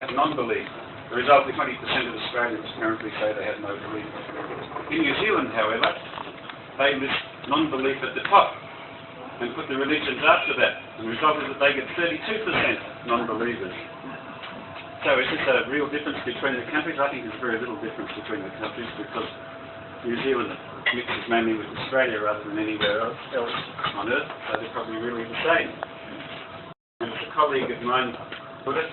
non-belief. The result is 20% of Australians currently say they have no belief. In New Zealand, however, they list non-belief at the top and put the religions after that. And the result is that they get 32% non-believers. So is this a real difference between the countries? I think there's very little difference between the countries because New Zealand mixes mainly with Australia rather than anywhere else on earth, so they're probably really the same. And as a colleague of mine put it,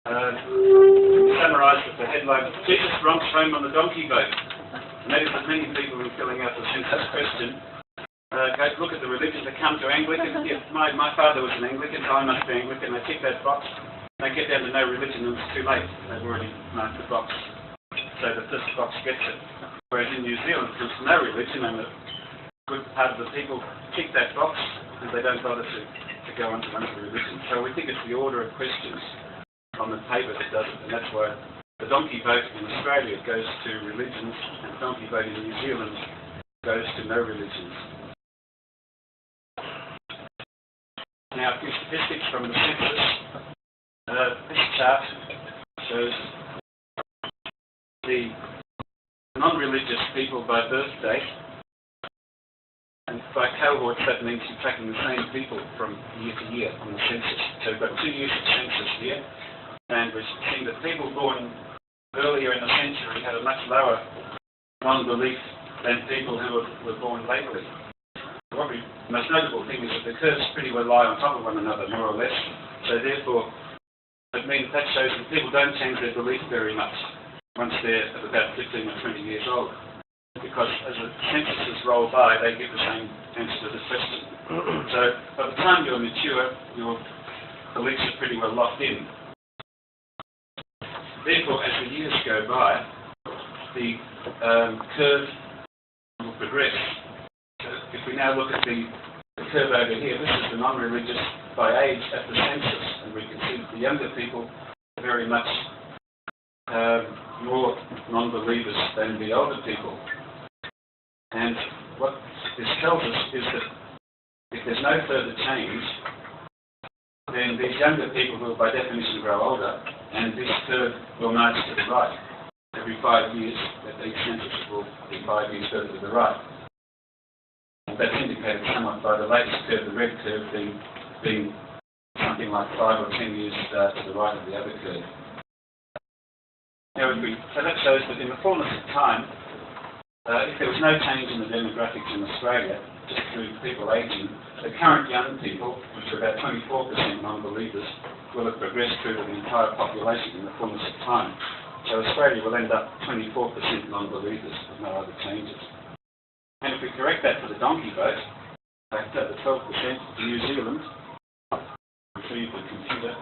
summarised with the headline, Jesus romps home on the donkey boat. And that is that many people in filling out the census question go look at the religions that come to Anglican. Yes, my father was an Anglican, so I must be Anglican. They tick that box. They get down to no religion and it's too late. They've already marked the box. So the first box gets it. Whereas in New Zealand, there's no religion and a good part of the people tick that box and they don't bother to go on to one of the religions. So we think it's the order of questions on the paper that does it, and that's why the donkey vote in Australia goes to religions and the donkey vote in New Zealand goes to no religions. Now, a few statistics from the census. This chart shows the non-religious people by birthday, and by cohorts that means you're tracking the same people from year to year on the census. So we've got 2 years of census here, and we're seeing that people born earlier in the century had a much lower non-belief than people who were born lately. Probably the most notable thing is that the curves pretty well lie on top of one another, more or less. So therefore, it means that shows that people don't change their belief very much once they're at about 15 or 20 years old. Because as the censuses roll by, they give the same answer to the question. So by the time you're mature, your beliefs are pretty well locked in. Therefore, as the years go by, the curve will progress. So if we now look at the curve over here, this is the non-religious by age at the census, and we can see that the younger people are very much more non-believers than the older people. And what this tells us is that if there's no further change, then these younger people will by definition grow older, and this curve will march to the right. Every 5 years, that each census will be 5 years further to the right. And that's indicated somewhat by the latest curve, the red curve being something like 5 or 10 years to the right of the other curve. Now, so that shows that in the fullness of time, if there was no change in the demographics in Australia, just through people aging, the current young people, which are about 24% non-believers, will have progressed through to the entire population in the fullness of time. So Australia will end up 24% non-believers with no other changes. And if we correct that for the donkey vote, back to the 12% to New Zealand, retrieve the computer,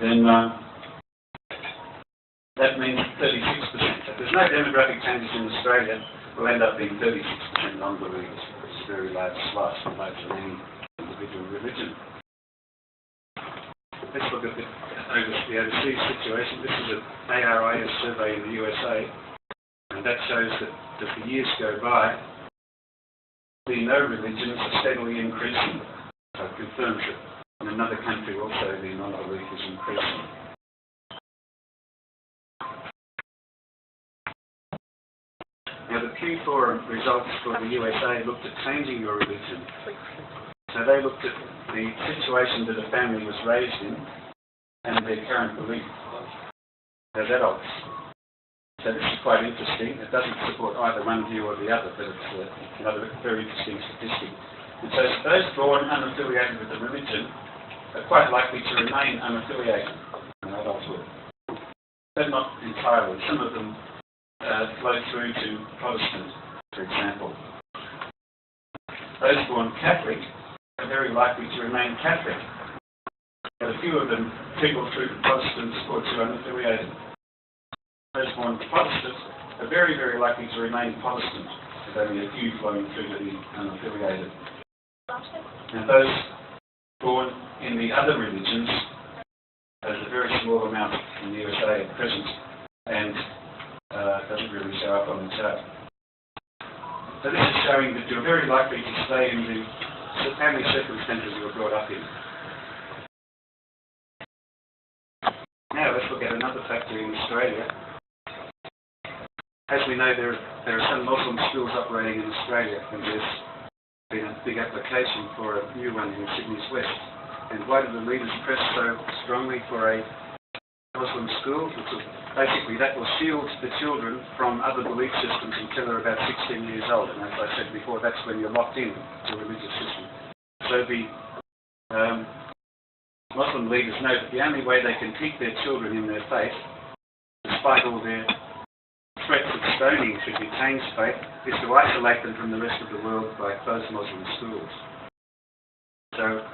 then that means 36%. If there's no demographic changes in Australia, we'll end up being 36% non-believers, which is a very large slice, larger than any individual religion. Let's look at the overseas situation. This is an ARIS survey in the USA, and that shows that as the years go by, the no religions are steadily increasing. So it confirms that in another country also the non-belief is increasing. Now the Pew Forum results for the USA looked at changing your religion. So they looked at the situation that a family was raised in and their current belief as adults. So this is quite interesting. It doesn't support either one view or the other, but it's another very interesting statistic. And so those born unaffiliated with the religion are quite likely to remain unaffiliated in adulthood. But not entirely. Some of them flow through to Protestant, for example. Those born Catholic are very likely to remain Catholic. But a few of them trickle through to Protestants or to unaffiliated. Those born Protestant are very, very likely to remain Protestant, with only a few flowing through to the unaffiliated. And those born in the other religions, there's a very small amount in the USA at present, and doesn't really show up on the chart. So this is showing that you're very likely to stay in the family circumstances you were brought up in. Now let's look at another factor in Australia. As we know, there are some Muslim schools operating in Australia, and there's been a big application for a new one in Sydney's West. And why do the leaders press so strongly for a Muslim school? Because basically that will shield the children from other belief systems until they're about 16 years old. And as I said before, that's when you're locked in to a religious system. So the Muslim leaders know that the only way they can keep their children in their faith, despite all their threats of stoning should be changed faith, is to isolate them from the rest of the world by closed Muslim schools. So,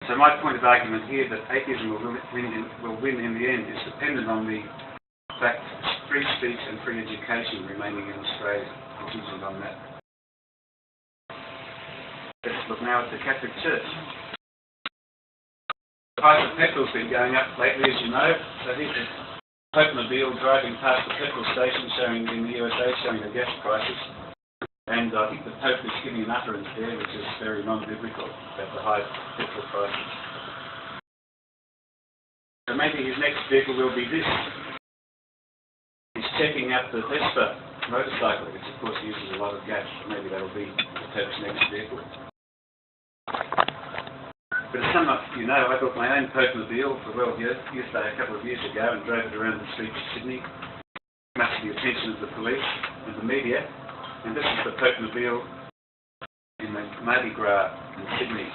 so my point of argument here that atheism will win in the end is dependent on the fact that free speech and free education remaining in Australia, contingent on that. Let's look now at the Catholic Church. The price of petrol has been going up lately, as you know. So here's a Pope-mobile driving past the petrol station showing in the USA showing the gas prices. And I think the Pope is giving an utterance there which is very non-biblical about the high petrol prices. So maybe his next vehicle will be this. He's checking out the Vespa motorcycle, which of course uses a lot of gas. So maybe that will be the Pope's next vehicle. But as some of you know, I built my own Pope-mobile for World Youth Day a couple of years ago and drove it around the streets of Sydney, much to the attention of the police and the media. And this is the Pope-mobile in the Mardi Gras in Sydney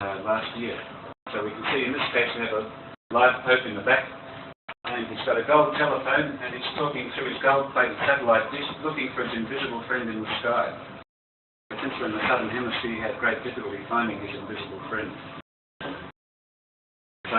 last year. So we can see in this case we have a live Pope in the back, and he's got a gold telephone and he's talking through his gold-plated satellite dish looking for his invisible friend in the sky. Since we're in the Southern Hemisphere, he had great difficulty finding his invisible friend. So